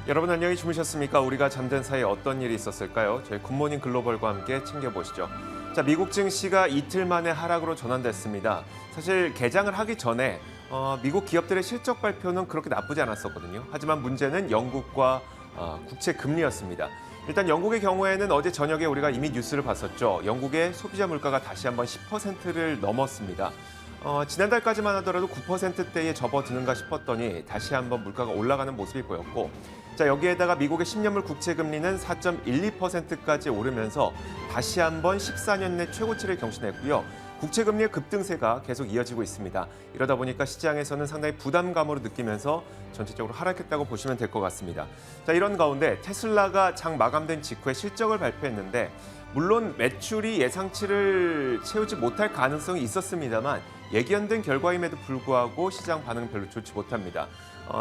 여러분 안녕히 주무셨습니까? 우리가 잠든 사이에 어떤 일이 있었을까요? 저희 굿모닝 글로벌과 함께 챙겨보시죠. 자, 미국 증시가 이틀 만에 하락으로 전환됐습니다. 사실 개장을 하기 전에 미국 기업들의 실적 발표는 그렇게 나쁘지 않았었거든요. 하지만 문제는 영국과 국채 금리였습니다. 일단 영국의 경우에는 어제 저녁에 우리가 이미 뉴스를 봤었죠. 영국의 소비자 물가가 다시 한번 10%를 넘었습니다. 지난달까지만 하더라도 9%대에 접어드는가 싶었더니 다시 한번 물가가 올라가는 모습이 보였고, 자, 여기에다가 미국의 10년물 국채 금리는 4.12%까지 오르면서 다시 한번 14년 내 최고치를 경신했고요. 국채 금리의 급등세가 계속 이어지고 있습니다. 이러다 보니까 시장에서는 상당히 부담감으로 느끼면서 전체적으로 하락했다고 보시면 될 것 같습니다. 자, 이런 가운데 테슬라가 장 마감된 직후에 실적을 발표했는데, 물론 매출이 예상치를 채우지 못할 가능성이 있었습니다만 예견된 결과임에도 불구하고 시장 반응은 별로 좋지 못합니다.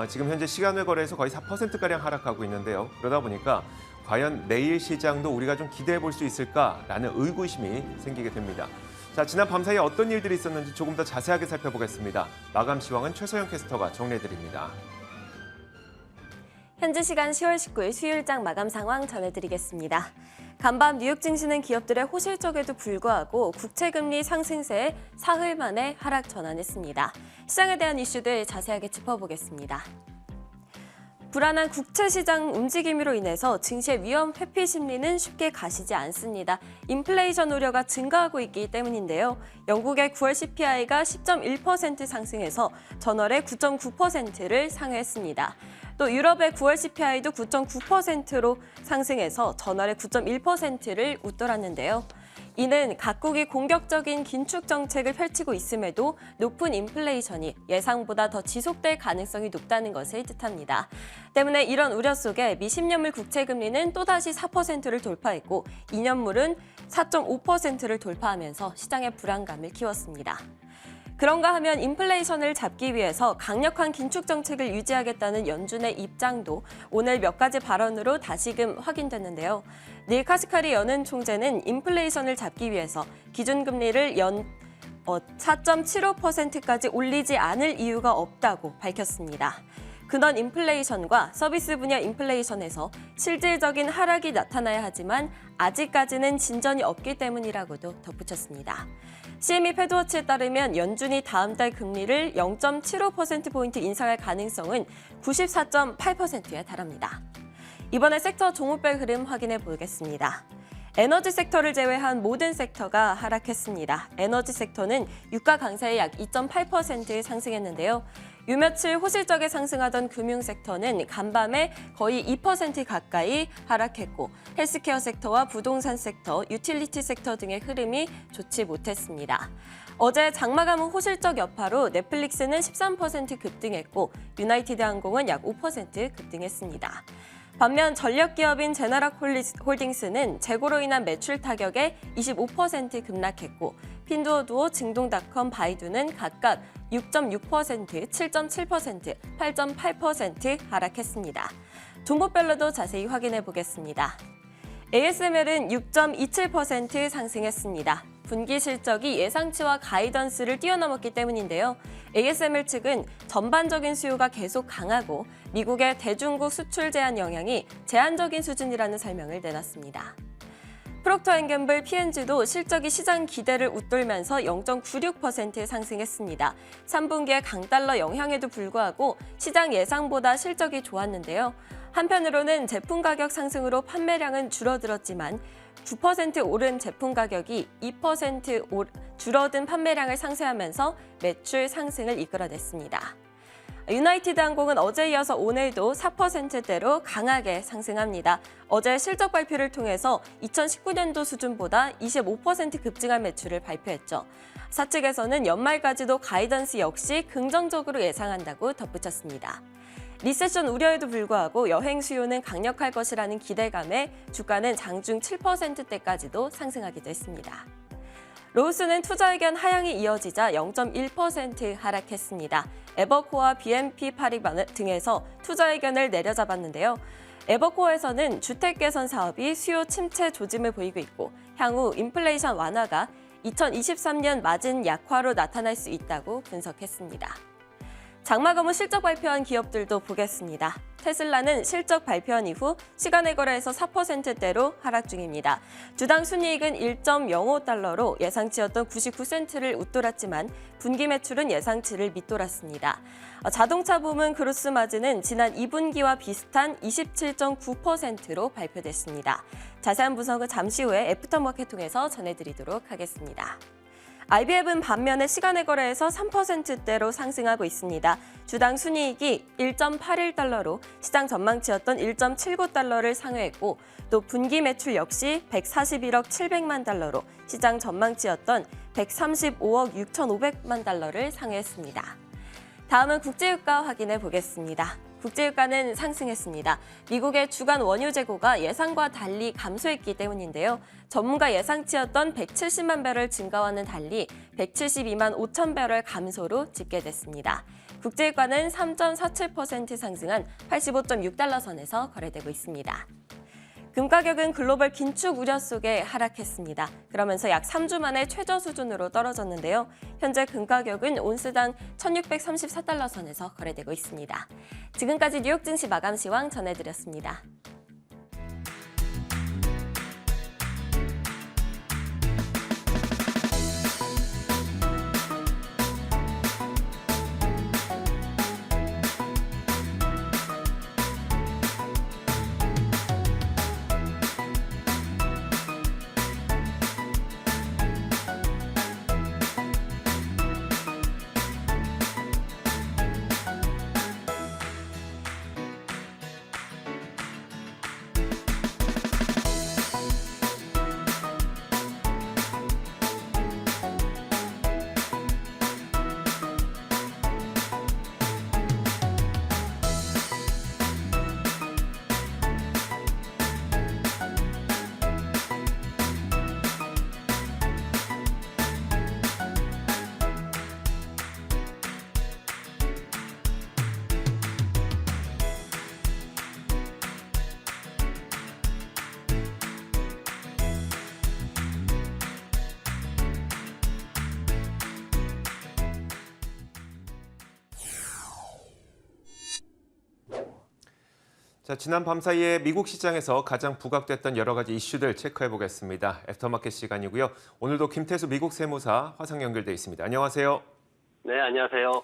지금 현재 시간외 거래에서 거의 4%가량 하락하고 있는데요. 그러다 보니까 과연 내일 시장도 우리가 좀 기대해 볼 수 있을까라는 의구심이 생기게 됩니다. 자, 지난 밤 사이에 어떤 일들이 있었는지 조금 더 자세하게 살펴보겠습니다. 마감 시황은 최소영 캐스터가 정리해드립니다. 현지 시간 10월 19일 수요일장 마감 상황 전해드리겠습니다. 간밤 뉴욕 증시는 기업들의 호실적에도 불구하고 국채금리 상승세에 사흘 만에 하락 전환했습니다. 시장에 대한 이슈들 자세하게 짚어보겠습니다. 불안한 국채 시장 움직임으로 인해서 증시의 위험 회피 심리는 쉽게 가시지 않습니다. 인플레이션 우려가 증가하고 있기 때문인데요. 영국의 9월 CPI가 10.1% 상승해서 전월의 9.9%를 상회했습니다. 또 유럽의 9월 CPI도 9.9%로 상승해서 전월의 9.1%를 웃돌았는데요. 이는 각국이 공격적인 긴축 정책을 펼치고 있음에도 높은 인플레이션이 예상보다 더 지속될 가능성이 높다는 것을 뜻합니다. 때문에 이런 우려 속에 미 10년물 국채 금리는 또다시 4%를 돌파했고 2년물은 4.5%를 돌파하면서 시장의 불안감을 키웠습니다. 그런가 하면 인플레이션을 잡기 위해서 강력한 긴축 정책을 유지하겠다는 연준의 입장도 오늘 몇 가지 발언으로 다시금 확인됐는데요. 닐 카시카리 연은 총재는 인플레이션을 잡기 위해서 기준금리를 4.75%까지 올리지 않을 이유가 없다고 밝혔습니다. 근원 인플레이션과 서비스 분야 인플레이션에서 실질적인 하락이 나타나야 하지만 아직까지는 진전이 없기 때문이라고도 덧붙였습니다. CME 패드워치에 따르면 연준이 다음 달 금리를 0.75%포인트 인상할 가능성은 94.8%에 달합니다. 이번에 섹터 종목별 흐름 확인해 보겠습니다. 에너지 섹터를 제외한 모든 섹터가 하락했습니다. 에너지 섹터는 유가 강세에 약 2.8% 상승했는데요. 요 며칠 호실적에 상승하던 금융 섹터는 간밤에 거의 2% 가까이 하락했고 헬스케어 섹터와 부동산 sek터, 유틸리티 섹터 등의 흐름이 좋지 못했습니다. 어제 장마감은 호실적 여파로 넷플릭스는 13% 급등했고 유나이티드 항공은 약 5% 급등했습니다. 반면 전력기업인 제너락 홀딩스는 재고로 인한 매출 타격에 25% 급락했고 핀두오두오, 증동닷컴, 바이두는 각각 6.6%, 7.7%, 8.8% 하락했습니다. 종목별로도 자세히 확인해 보겠습니다. ASML은 6.27% 상승했습니다. 분기 실적이 예상치와 가이던스를 뛰어넘었기 때문인데요. ASML 측은 전반적인 수요가 계속 강하고 미국의 대중국 수출 제한 영향이 제한적인 수준이라는 설명을 내놨습니다. 프록터앤갬블 P&G도 실적이 시장 기대를 웃돌면서 0.96% 상승했습니다. 3분기의 강달러 영향에도 불구하고 시장 예상보다 실적이 좋았는데요. 한편으로는 제품 가격 상승으로 판매량은 줄어들었지만 9% 오른 제품 가격이 2% 줄어든 판매량을 상쇄하면서 매출 상승을 이끌어냈습니다. 유나이티드 항공은 어제 이어서 오늘도 4%대로 강하게 상승합니다. 어제 실적 발표를 통해서 2019년도 수준보다 25% 급증한 매출을 발표했죠. 사측에서는 연말까지도 가이던스 역시 긍정적으로 예상한다고 덧붙였습니다. 리세션 우려에도 불구하고 여행 수요는 강력할 것이라는 기대감에 주가는 장중 7%대까지도 상승하기도 했습니다. 로우스는 투자 의견 하향이 이어지자 0.1% 하락했습니다. 에버코어와 BNP 파리바 등에서 투자 의견을 내려잡았는데요. 에버코어에서는 주택 개선 사업이 수요 침체 조짐을 보이고 있고 향후 인플레이션 완화가 2023년 마진 약화로 나타날 수 있다고 분석했습니다. 장마 거무 실적 발표한 기업들도 보겠습니다. 테슬라는 실적 발표한 이후 시간의 거래에서 4%대로 하락 중입니다. 주당 순이익은 1.05달러로 예상치였던 99센트를 웃돌았지만 분기 매출은 예상치를 밑돌았습니다. 자동차 부문 그로스 마진은 지난 2분기와 비슷한 27.9%로 발표됐습니다. 자세한 분석은 잠시 후에 애프터마켓 통해서 전해드리도록 하겠습니다. IBM은 반면에 시간의 거래에서 3%대로 상승하고 있습니다. 주당 순이익이 1.81달러로 시장 전망치였던 1.79달러를 상회했고 또 분기 매출 역시 141억 700만 달러로 시장 전망치였던 135억 6,500만 달러를 상회했습니다. 다음은 국제유가 확인해 보겠습니다. 국제유가는 상승했습니다. 미국의 주간 원유 재고가 예상과 달리 감소했기 때문인데요. 전문가 예상치였던 170만 배럴 증가와는 달리 172만 5천 배럴 감소로 집계됐습니다. 국제유가는 3.47% 상승한 85.6달러 선에서 거래되고 있습니다. 금 가격은 글로벌 긴축 우려 속에 하락했습니다. 그러면서 약 3주 만에 최저 수준으로 떨어졌는데요. 현재 금 가격은 온스당 1,634달러 선에서 거래되고 있습니다. 지금까지 뉴욕 증시 마감 시황 전해드렸습니다. 자, 지난 밤 사이에 미국 시장에서 가장 부각됐던 여러 가지 이슈들 체크해 보겠습니다. 애프터마켓 시간이고요. 오늘도 김태수 미국 세무사 화상 연결돼 있습니다. 안녕하세요. 네, 안녕하세요.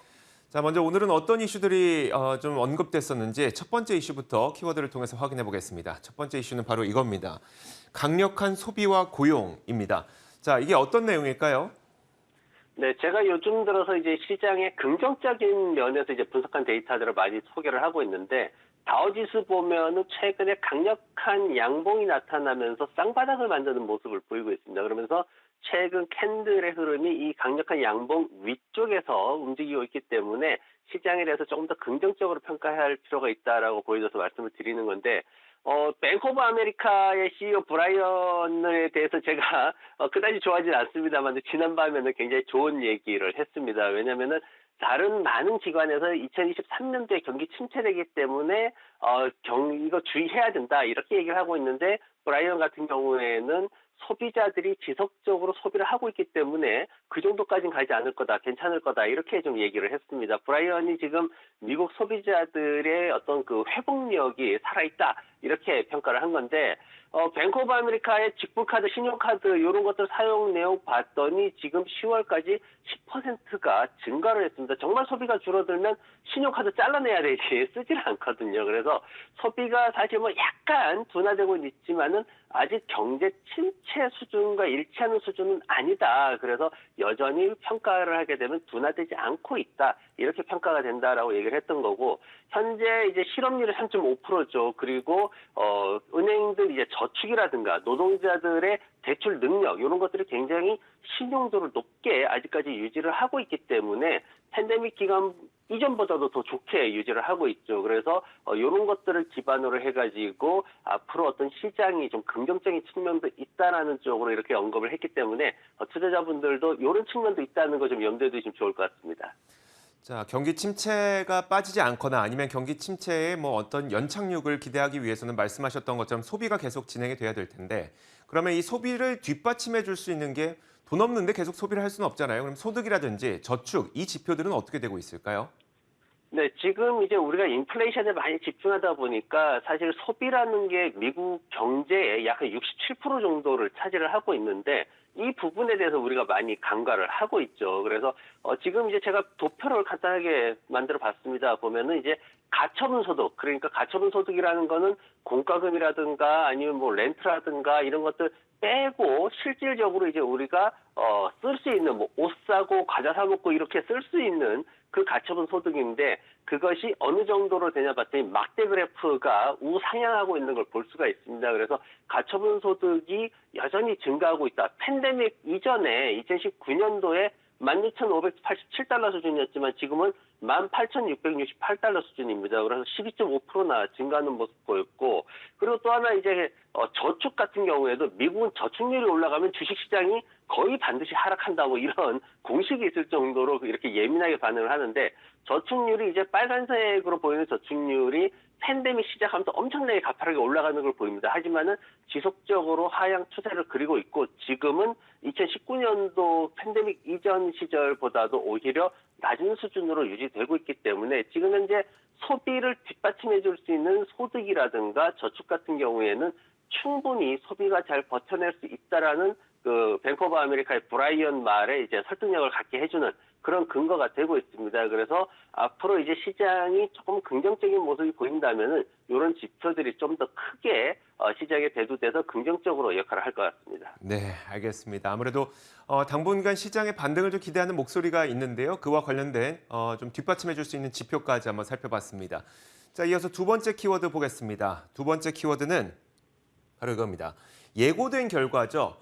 자, 먼저 오늘은 어떤 이슈들이 좀 언급됐었는지 첫 번째 이슈부터 키워드를 통해서 확인해 보겠습니다. 첫 번째 이슈는 바로 이겁니다. 강력한 소비와 고용입니다. 자, 이게 어떤 내용일까요? 네, 제가 요즘 들어서 이제 시장의 긍정적인 면에서 이제 분석한 데이터들을 많이 소개를 하고 있는데, 다우지수 보면은 최근에 강력한 양봉이 나타나면서 쌍바닥을 만드는 모습을 보이고 있습니다. 그러면서 최근 캔들의 흐름이 이 강력한 양봉 위쪽에서 움직이고 있기 때문에 시장에 대해서 조금 더 긍정적으로 평가해야 할 필요가 있다라고 보여져서 말씀을 드리는 건데, 뱅크 오브 아메리카의 CEO 브라이언에 대해서 제가 그다지 좋아하지는 않습니다만 지난밤에는 굉장히 좋은 얘기를 했습니다. 왜냐면은 다른 많은 기관에서 2023년도에 경기 침체되기 때문에 이거 주의해야 된다 이렇게 얘기를 하고 있는데, 브라이언 같은 경우에는 소비자들이 지속적으로 소비를 하고 있기 때문에 그 정도까지는 가지 않을 거다, 괜찮을 거다 이렇게 좀 얘기를 했습니다. 브라이언이 지금 미국 소비자들의 어떤 그 회복력이 살아있다 이렇게 평가를 한 건데, 뱅크 오브 아메리카의 직불카드, 신용카드 이런 것들 사용 내용 봤더니 지금 10월까지 10%가 증가를 했습니다. 정말 소비가 줄어들면 신용카드 잘라내야 되지 쓰질 않거든요. 그래서 소비가 사실 뭐 약간 둔화되고 있지만은 아직 경제 침체 수준과 일치하는 수준은 아니다. 그래서 여전히 평가를 하게 되면 둔화되지 않고 있다. 이렇게 평가가 된다라고 얘기를 했던 거고, 현재 이제 실업률이 3.5%죠. 그리고 은행들 이제 저축이라든가 노동자들의 대출 능력 이런 것들이 굉장히 신용도를 높게 아직까지 유지를 하고 있기 때문에 팬데믹 기간 이전보다도 더 좋게 유지를 하고 있죠. 그래서 이런 것들을 기반으로 해가지고 앞으로 어떤 시장이 좀 긍정적인 측면도 있다라는 쪽으로 이렇게 언급을 했기 때문에 투자자분들도 이런 측면도 있다는 거 좀 염두에 두시면 좋을 것 같습니다. 자, 경기 침체가 빠지지 않거나 아니면 경기 침체의 뭐 어떤 연착륙을 기대하기 위해서는 말씀하셨던 것처럼 소비가 계속 진행이 돼야 될 텐데, 그러면 이 소비를 뒷받침해 줄 수 있는 게 돈 없는데 계속 소비를 할 수는 없잖아요. 그럼 소득이라든지 저축, 이 지표들은 어떻게 되고 있을까요? 네, 지금 이제 우리가 인플레이션에 많이 집중하다 보니까 사실 소비라는 게 미국 경제의 약 67% 정도를 차지를 하고 있는데 이 부분에 대해서 우리가 많이 간과를 하고 있죠. 그래서 지금 이제 제가 도표를 간단하게 만들어 봤습니다. 보면은 이제 가처분 소득, 그러니까 가처분 소득이라는 거는 공과금이라든가 아니면 뭐 렌트라든가 이런 것들 빼고 실질적으로 이제 우리가 쓸 수 있는 뭐 옷 사고 과자 사 먹고 이렇게 쓸 수 있는 그 가처분 소득인데 그것이 어느 정도로 되냐 봤더니 막대 그래프가 우상향하고 있는 걸 볼 수가 있습니다. 그래서 가처분 소득이 여전히 증가하고 있다. 팬데믹 이전에 2019년도에 16,587달러 수준이었지만 지금은 18,668달러 수준입니다. 그래서 12.5%나 증가하는 모습 보였고, 그리고 또 하나 이제 저축 같은 경우에도 미국은 저축률이 올라가면 주식시장이 거의 반드시 하락한다고 이런 공식이 있을 정도로 이렇게 예민하게 반응을 하는데 저축률이 이제 빨간색으로 보이는 저축률이 팬데믹 시작하면서 엄청나게 가파르게 올라가는 걸 보입니다. 하지만은 지속적으로 하향 추세를 그리고 있고 지금은 2019년도 팬데믹 이전 시절보다도 오히려 낮은 수준으로 유지되고 있기 때문에 지금 현재 소비를 뒷받침해 줄 수 있는 소득이라든가 저축 같은 경우에는 충분히 소비가 잘 버텨낼 수 있다라는 그 뱅크 오브 아메리카의 브라이언 말에 이제 설득력을 갖게 해주는 그런 근거가 되고 있습니다. 그래서 앞으로 이제 시장이 조금 긍정적인 모습이 보인다면은 이런 지표들이 좀 더 크게 시장에 대두돼서 긍정적으로 역할을 할 것 같습니다. 네, 알겠습니다. 아무래도 당분간 시장의 반등을 좀 기대하는 목소리가 있는데요. 그와 관련된 좀 뒷받침해 줄 수 있는 지표까지 한번 살펴봤습니다. 자, 이어서 두 번째 키워드 보겠습니다. 두 번째 키워드는 바로 이겁니다. 예고된 결과죠.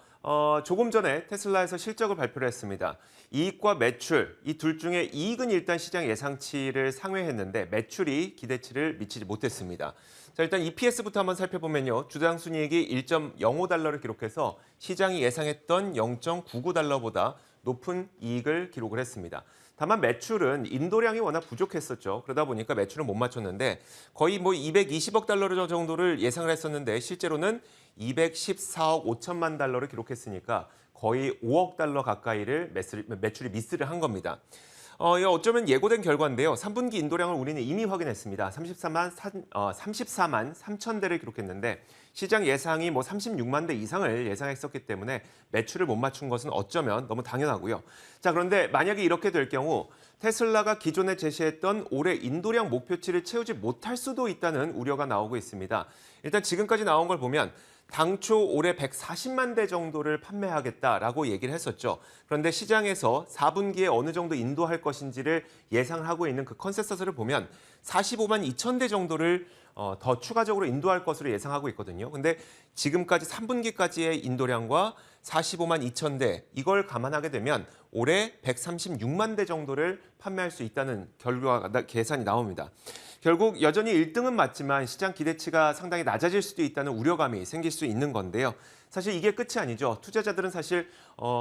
조금 전에 테슬라에서 실적을 발표를 했습니다. 이익과 매출, 이 둘 중에 이익은 일단 시장 예상치를 상회했는데 매출이 기대치를 미치지 못했습니다. 자, 일단 EPS부터 한번 살펴보면요. 주당 순이익이 1.05달러를 기록해서 시장이 예상했던 0.99달러보다 높은 이익을 기록을 했습니다. 다만 매출은 인도량이 워낙 부족했었죠. 그러다 보니까 매출은 못 맞췄는데 거의 뭐 220억 달러 정도를 예상을 했었는데 실제로는 214억 5천만 달러를 기록했으니까 거의 5억 달러 가까이를 매출이 미스를 한 겁니다. 어쩌면 예고된 결과인데요. 3분기 인도량을 우리는 이미 확인했습니다. 34만 3천 대를 기록했는데 시장 예상이 뭐 36만 대 이상을 예상했었기 때문에 매출을 못 맞춘 것은 어쩌면 너무 당연하고요. 자, 그런데 만약에 이렇게 될 경우 테슬라가 기존에 제시했던 올해 인도량 목표치를 채우지 못할 수도 있다는 우려가 나오고 있습니다. 일단 지금까지 나온 걸 보면 당초 올해 140만 대 정도를 판매하겠다라고 얘기를 했었죠. 그런데 시장에서 4분기에 어느 정도 인도할 것인지를 예상을 하고 있는 그 컨센서스를 보면 45만 2천 대 정도를 더 추가적으로 인도할 것으로 예상하고 있거든요. 근데 지금까지 3분기까지의 인도량과 45만 2천 대 이걸 감안하게 되면 올해 136만 대 정도를 판매할 수 있다는 결과가 계산이 나옵니다. 결국 여전히 1등은 맞지만 시장 기대치가 상당히 낮아질 수도 있다는 우려감이 생길 수 있는 건데요. 사실 이게 끝이 아니죠. 투자자들은 사실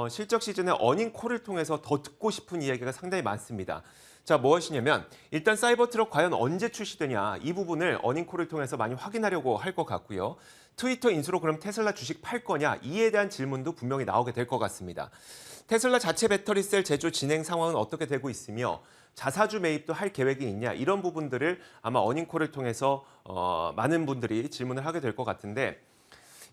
실적 시즌에 어닝콜을 통해서 더 듣고 싶은 이야기가 상당히 많습니다. 자, 무엇이냐면 일단 사이버트럭 과연 언제 출시되냐 이 부분을 어닝콜을 통해서 많이 확인하려고 할 것 같고요. 트위터 인수로 그럼 테슬라 주식 팔 거냐 이에 대한 질문도 분명히 나오게 될 것 같습니다. 테슬라 자체 배터리셀 제조 진행 상황은 어떻게 되고 있으며 자사주 매입도 할 계획이 있냐 이런 부분들을 아마 어닝콜을 통해서 많은 분들이 질문을 하게 될 것 같은데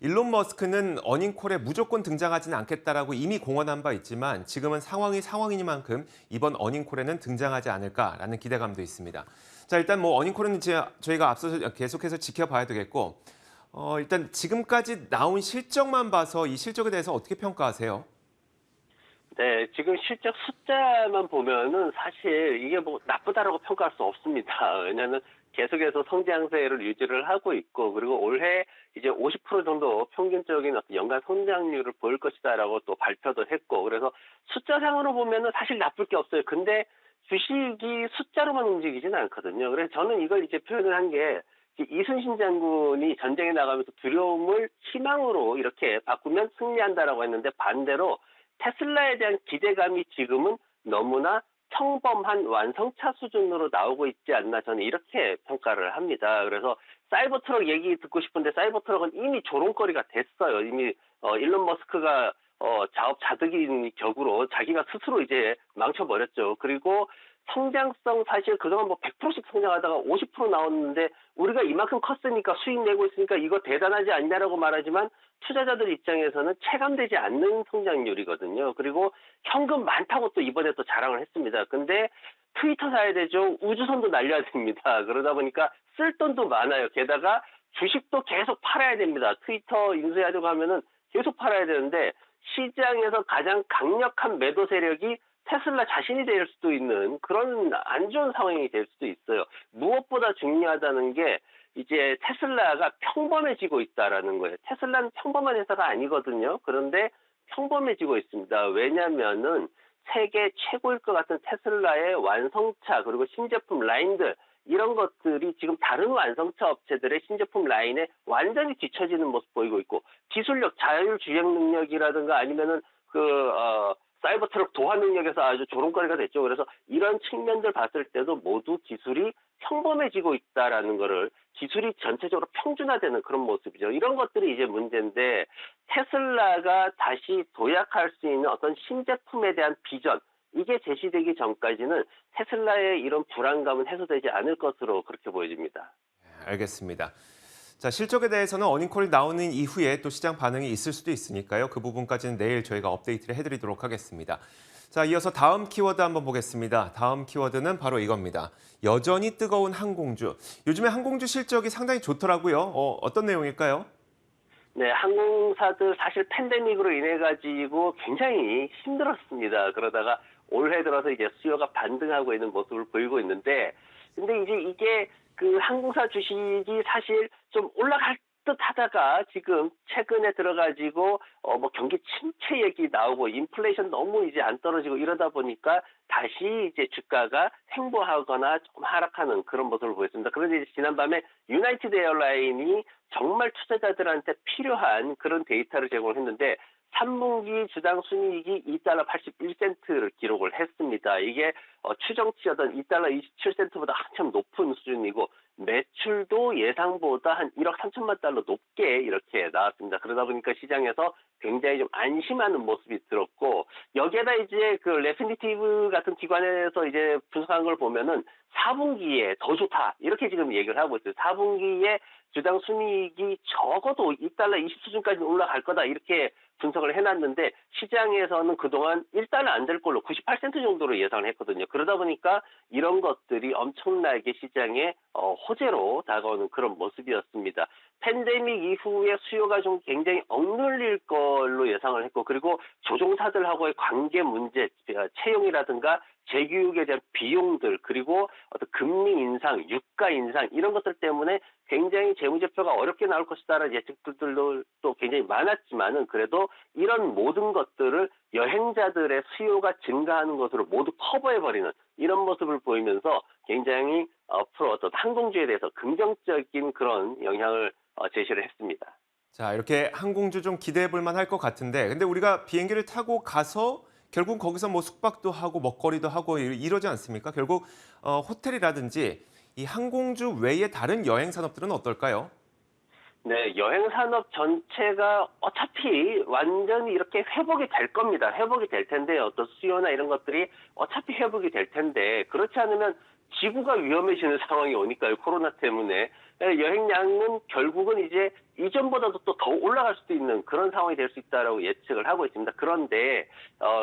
일론 머스크는 어닝콜에 무조건 등장하지는 않겠다라고 이미 공언한 바 있지만 지금은 상황이 상황이니만큼 이번 어닝콜에는 등장하지 않을까라는 기대감도 있습니다. 자, 일단 뭐 어닝콜은 저희가 앞서서 계속해서 지켜봐야 되겠고 일단 지금까지 나온 실적만 봐서 이 실적에 대해서 어떻게 평가하세요? 네, 지금 실적 숫자만 보면은 사실 이게 뭐 나쁘다라고 평가할 수 없습니다. 왜냐하면 계속해서 성장세를 유지를 하고 있고 그리고 올해 이제 50% 정도 평균적인 어떤 연간 성장률을 보일 것이다라고 또 발표도 했고 그래서 숫자상으로 보면은 사실 나쁠 게 없어요. 근데 주식이 숫자로만 움직이지는 않거든요. 그래서 저는 이걸 이제 표현을 한 게 이순신 장군이 전쟁에 나가면서 두려움을 희망으로 이렇게 바꾸면 승리한다라고 했는데 반대로 테슬라에 대한 기대감이 지금은 너무나 평범한 완성차 수준으로 나오고 있지 않나 저는 이렇게 평가를 합니다. 그래서 사이버트럭 얘기 듣고 싶은데 사이버트럭은 이미 조롱거리가 됐어요. 이미 일론 머스크가 자업자득인 격으로 자기가 스스로 이제 망쳐버렸죠. 그리고 성장성 사실 그동안 뭐 100%씩 성장하다가 50% 나왔는데 우리가 이만큼 컸으니까 수익 내고 있으니까 이거 대단하지 않냐라고 말하지만 투자자들 입장에서는 체감되지 않는 성장률이거든요. 그리고 현금 많다고 또 이번에 또 자랑을 했습니다. 근데 트위터 사야 되죠. 우주선도 날려야 됩니다. 그러다 보니까 쓸 돈도 많아요. 게다가 주식도 계속 팔아야 됩니다. 트위터 인수하려고 하면은 계속 팔아야 되는데 시장에서 가장 강력한 매도 세력이 테슬라 자신이 될 수도 있는 그런 안 좋은 상황이 될 수도 있어요. 무엇보다 중요하다는 게 이제 테슬라가 평범해지고 있다라는 거예요. 테슬라는 평범한 회사가 아니거든요. 그런데 평범해지고 있습니다. 왜냐면은 세계 최고일 것 같은 테슬라의 완성차 그리고 신제품 라인들 이런 것들이 지금 다른 완성차 업체들의 신제품 라인에 완전히 뒤처지는 모습 보이고 있고 기술력, 자율주행 능력이라든가 아니면은 사이버 트럭 도화 능력에서 아주 조롱거리가 됐죠. 그래서 이런 측면들 봤을 때도 모두 기술이 평범해지고 있다라는 거를 기술이 전체적으로 평준화되는 그런 모습이죠. 이런 것들이 이제 문제인데 테슬라가 다시 도약할 수 있는 어떤 신제품에 대한 비전 이게 제시되기 전까지는 테슬라의 이런 불안감은 해소되지 않을 것으로 그렇게 보여집니다. 알겠습니다. 자, 실적에 대해서는 어닝콜이 나오는 이후에 또 시장 반응이 있을 수도 있으니까요. 그 부분까지는 내일 저희가 업데이트를 해드리도록 하겠습니다. 자, 이어서 다음 키워드 한번 보겠습니다. 다음 키워드는 바로 이겁니다. 여전히 뜨거운 항공주. 요즘에 항공주 실적이 상당히 좋더라고요. 어떤 내용일까요? 네, 항공사들 사실 팬데믹으로 인해 가지고 굉장히 힘들었습니다. 그러다가 올해 들어서 이제 수요가 반등하고 있는 모습을 보이고 있는데, 근데 이제 이게 그 항공사 주식이 사실 좀 올라갈 듯 하다가 지금 최근에 들어가지고 뭐 경기 침체 얘기 나오고 인플레이션 너무 이제 안 떨어지고 이러다 보니까 다시 이제 주가가 횡보하거나 조금 하락하는 그런 모습을 보였습니다. 그런데 이제 지난밤에 유나이티드 에어라인이 정말 투자자들한테 필요한 그런 데이터를 제공했는데 3분기 주당 순이익이 2달러 81센트를 기록을 했습니다. 이게 추정치였던 2달러 27센트보다 한참 높은 수준이고 매출도 예상보다 한 1억 3천만 달러 높게 이렇게 나왔습니다. 그러다 보니까 시장에서 굉장히 좀 안심하는 모습이 들었고 여기에다 이제 그 레피니티브 같은 기관에서 이제 분석한 걸 보면은 4분기에 더 좋다 이렇게 지금 얘기를 하고 있어요. 4분기에 주당 순이익이 적어도 2달러 20 수준까지 올라갈 거다 이렇게 분석을 해놨는데 시장에서는 그동안 1달러 안 될 걸로 98센트 정도로 예상을 했거든요. 그러다 보니까 이런 것들이 엄청나게 시장에 호재로 다가오는 그런 모습이었습니다. 팬데믹 이후에 수요가 좀 굉장히 억눌릴 걸로 예상을 했고 그리고 조종사들하고의 관계 문제, 채용이라든가 재교육에 대한 비용들 그리고 어떤 금리 인상, 유가 인상 이런 것들 때문에 굉장히 재무제표가 어렵게 나올 것이다라는 예측들도 또 굉장히 많았지만은 그래도 이런 모든 것들을 여행자들의 수요가 증가하는 것으로 모두 커버해버리는 이런 모습을 보이면서 굉장히 앞으로 어떤 항공주에 대해서 긍정적인 그런 영향을 제시를 했습니다. 자, 이렇게 항공주 좀 기대해 볼 만할 것 같은데 근데 우리가 비행기를 타고 가서 결국 거기서 뭐 숙박도 하고 먹거리도 하고 이러지 않습니까? 결국 호텔이라든지 이 항공주 외에 다른 여행 산업들은 어떨까요? 네, 여행 산업 전체가 어차피 완전히 이렇게 회복이 될 겁니다. 회복이 될 텐데요. 또 수요나 이런 것들이 어차피 회복이 될 텐데 그렇지 않으면 지구가 위험해지는 상황이 오니까요. 코로나 때문에. 여행량은 결국은 이제 이전보다도 또 더 올라갈 수도 있는 그런 상황이 될 수 있다라고 예측을 하고 있습니다. 그런데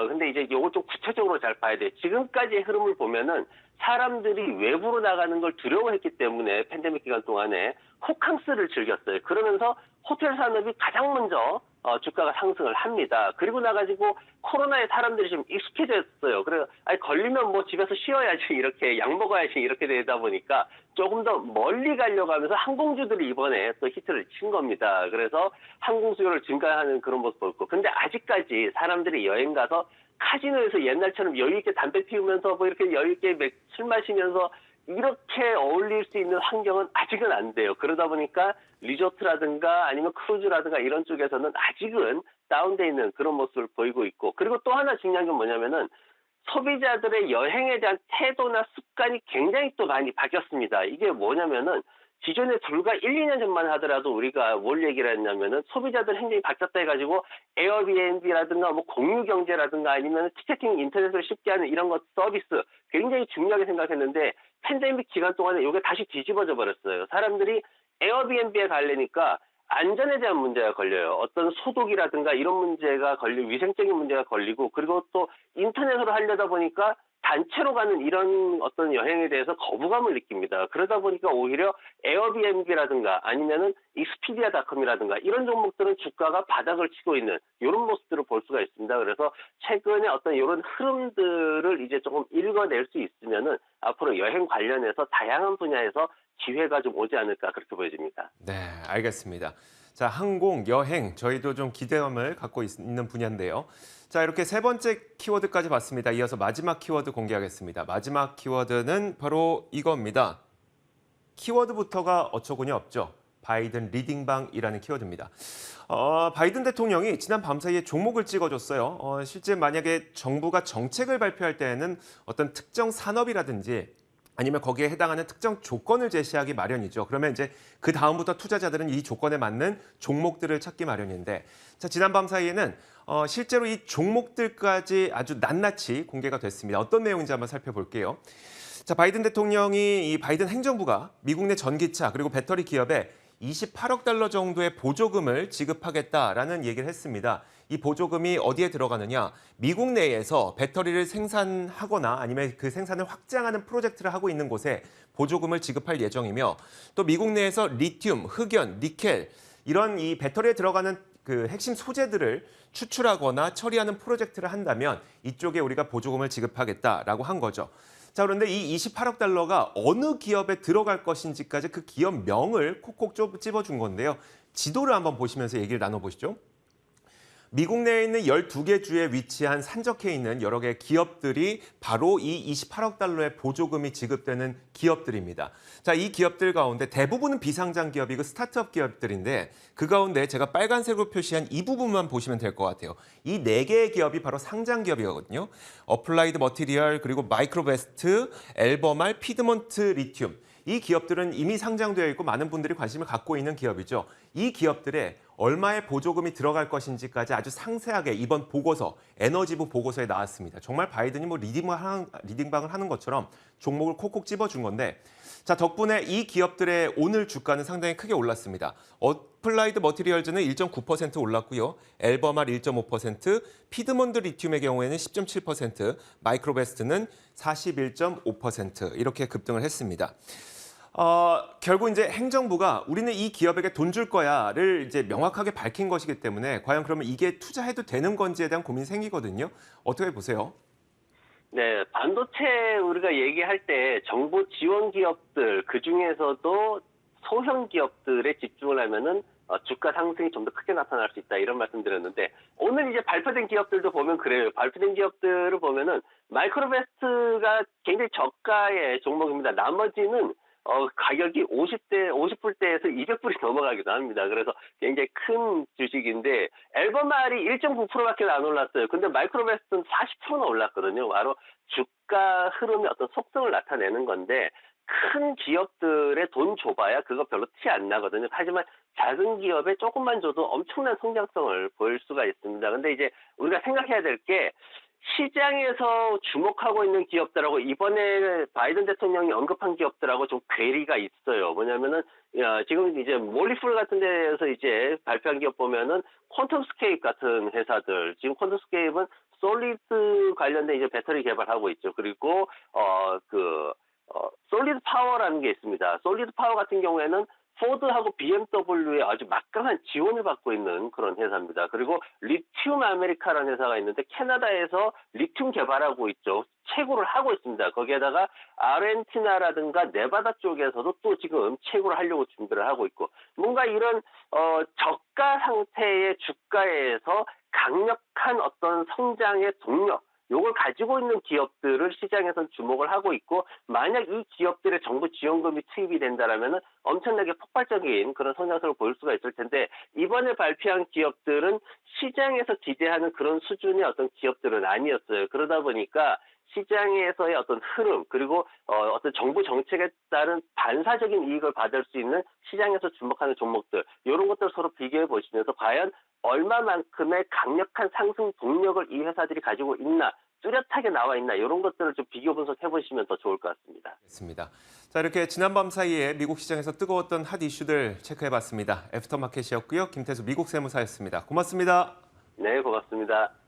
근데 이제 이걸 좀 구체적으로 잘 봐야 돼요. 지금까지의 흐름을 보면은 사람들이 외부로 나가는 걸 두려워했기 때문에 팬데믹 기간 동안에 호캉스를 즐겼어요. 그러면서 호텔 산업이 가장 먼저 주가가 상승을 합니다. 그리고 나가지고 코로나에 사람들이 좀 익숙해졌어요. 그래, 아니 걸리면 뭐 집에서 쉬어야지 이렇게 약 먹어야지 이렇게 되다 보니까 조금 더 멀리 가려고 하면서 항공주들이 이번에 또 히트를 친 겁니다. 그래서 항공 수요를 증가하는 그런 모습 보였고, 근데 아직까지 사람들이 여행 가서 카지노에서 옛날처럼 여유 있게 담배 피우면서 뭐 이렇게 여유 있게 술 마시면서 이렇게 어울릴 수 있는 환경은 아직은 안 돼요. 그러다 보니까 리조트라든가 아니면 크루즈라든가 이런 쪽에서는 아직은 다운돼 있는 그런 모습을 보이고 있고 그리고 또 하나 중요한 건 뭐냐면은 소비자들의 여행에 대한 태도나 습관이 굉장히 또 많이 바뀌었습니다. 이게 뭐냐면은 기존에 불과 1, 2년 전만 하더라도 우리가 뭘 얘기를 했냐면은 소비자들 행동이 바뀌었다 해가지고 에어비앤비라든가 뭐 공유 경제라든가 아니면 티켓팅 인터넷을 쉽게 하는 이런 것 서비스 굉장히 중요하게 생각했는데 팬데믹 기간 동안에 이게 다시 뒤집어져 버렸어요. 사람들이 에어비앤비에 가려니까 안전에 대한 문제가 걸려요. 어떤 소독이라든가 이런 문제가 걸리고 위생적인 문제가 걸리고 그리고 또 인터넷으로 하려다 보니까 단체로 가는 이런 어떤 여행에 대해서 거부감을 느낍니다. 그러다 보니까 오히려 에어비앤비라든가 아니면은 익스피디아닷컴이라든가 이런 종목들은 주가가 바닥을 치고 있는 이런 모습들을 볼 수가 있습니다. 그래서 최근에 어떤 이런 흐름들을 이제 조금 읽어낼 수 있으면은 앞으로 여행 관련해서 다양한 분야에서 기회가 좀 오지 않을까 그렇게 보여집니다. 네, 알겠습니다. 자, 항공, 여행, 저희도 좀 기대감을 갖고 있는 분야인데요. 자, 이렇게 세 번째 키워드까지 봤습니다. 이어서 마지막 키워드 공개하겠습니다. 마지막 키워드는 바로 이겁니다. 키워드부터가 어처구니 없죠. 바이든 리딩방이라는 키워드입니다. 바이든 대통령이 지난 밤사이에 종목을 찍어줬어요. 실제 만약에 정부가 정책을 발표할 때에는 어떤 특정 산업이라든지 아니면 거기에 해당하는 특정 조건을 제시하기 마련이죠. 그러면 이제 그 다음부터 투자자들은 이 조건에 맞는 종목들을 찾기 마련인데, 자, 지난 밤 사이에는 실제로 이 종목들까지 아주 낱낱이 공개가 됐습니다. 어떤 내용인지 한번 살펴볼게요. 자, 바이든 대통령이 이 바이든 행정부가 미국 내 전기차 그리고 배터리 기업에 28억 달러 정도의 보조금을 지급하겠다라는 얘기를 했습니다. 이 보조금이 어디에 들어가느냐? 미국 내에서 배터리를 생산하거나 아니면 그 생산을 확장하는 프로젝트를 하고 있는 곳에 보조금을 지급할 예정이며 또 미국 내에서 리튬, 흑연, 니켈 이런 이 배터리에 들어가는 그 핵심 소재들을 추출하거나 처리하는 프로젝트를 한다면 이쪽에 우리가 보조금을 지급하겠다라고 한 거죠. 자, 그런데 이 28억 달러가 어느 기업에 들어갈 것인지까지 그 기업명을 콕콕 찝어준 건데요. 지도를 한번 보시면서 얘기를 나눠보시죠. 미국 내에 있는 12개 주에 위치한 산적해 있는 여러 개의 기업들이 바로 이 28억 달러의 보조금이 지급되는 기업들입니다. 자, 이 기업들 가운데 대부분은 비상장 기업이고 스타트업 기업들인데 그 가운데 제가 빨간색으로 표시한 이 부분만 보시면 될 것 같아요. 이 4개의 기업이 바로 상장 기업이거든요. 어플라이드 머티리얼, 그리고 마이크로베스트, 엘버말, 피드먼트 리튬. 이 기업들은 이미 상장되어 있고 많은 분들이 관심을 갖고 있는 기업이죠. 이 기업들의 얼마의 보조금이 들어갈 것인지까지 아주 상세하게 이번 보고서, 에너지부 보고서에 나왔습니다. 정말 바이든이 뭐 리딩방을 하는 것처럼 종목을 콕콕 찝어준 건데, 자, 덕분에 이 기업들의 오늘 주가는 상당히 크게 올랐습니다. 어플라이드 머티리얼즈는 1.9% 올랐고요. 엘버말 1.5%, 피드먼트 리튬의 경우에는 10.7%, 마이크로베스트는 41.5% 이렇게 급등을 했습니다. 결국 이제 행정부가 우리는 이 기업에게 돈 줄 거야를 이제 명확하게 밝힌 것이기 때문에 과연 그러면 이게 투자해도 되는 건지에 대한 고민이 생기거든요. 어떻게 보세요? 네, 반도체 우리가 얘기할 때 정부 지원 기업들 그중에서도 소형 기업들에 집중을 하면은 주가 상승이 좀 더 크게 나타날 수 있다 이런 말씀드렸는데 오늘 이제 발표된 기업들도 보면 그래요. 발표된 기업들을 보면은 마이크로베스트가 굉장히 저가의 종목입니다. 나머지는 가격이 50불대에서 200불이 넘어가기도 합니다. 그래서 굉장히 큰 주식인데 앨범알이 1.9%밖에 안 올랐어요. 근데 마이크로베스트는 40%나 올랐거든요. 바로 주가 흐름의 어떤 속성을 나타내는 건데 큰 기업들의 돈 줘봐야 그거 별로 티 안 나거든요. 하지만 작은 기업에 조금만 줘도 엄청난 성장성을 보일 수가 있습니다. 근데 이제 우리가 생각해야 될 게 시장에서 주목하고 있는 기업들하고 이번에 바이든 대통령이 언급한 기업들하고 좀 괴리가 있어요. 뭐냐면은 지금 이제 몰리풀 같은 데서 이제 발표한 기업 보면은 퀀텀스케이프 같은 회사들 지금 퀀텀스케이프는 솔리드 관련된 이제 배터리 개발하고 있죠. 그리고 솔리드 파워라는 게 있습니다. 솔리드 파워 같은 경우에는 포드하고 BMW의 아주 막강한 지원을 받고 있는 그런 회사입니다. 그리고 리튬 아메리카라는 회사가 있는데 캐나다에서 리튬 개발하고 있죠. 채굴을 하고 있습니다. 거기에다가 아르헨티나라든가 네바다 쪽에서도 또 지금 채굴을 하려고 준비를 하고 있고 뭔가 이런 저가 상태의 주가에서 강력한 어떤 성장의 동력 요걸 가지고 있는 기업들을 시장에서는 주목을 하고 있고 만약 이 기업들의 정부 지원금이 투입이 된다라면은 엄청나게 폭발적인 그런 성장성을 보일 수가 있을 텐데 이번에 발표한 기업들은 시장에서 기대하는 그런 수준의 어떤 기업들은 아니었어요. 그러다 보니까 시장에서의 어떤 흐름 그리고 어떤 정부 정책에 따른 반사적인 이익을 받을 수 있는 시장에서 주목하는 종목들 이런 것들 서로 비교해 보시면서 과연 얼마만큼의 강력한 상승 동력을 이 회사들이 가지고 있나 뚜렷하게 나와 있나 이런 것들을 좀 비교 분석해 보시면 더 좋을 것 같습니다. 알겠습니다. 자, 이렇게 지난밤 사이에 미국 시장에서 뜨거웠던 핫 이슈들 체크해봤습니다. 애프터마켓이었고요. 김태수 미국 세무사였습니다. 고맙습니다. 네, 고맙습니다.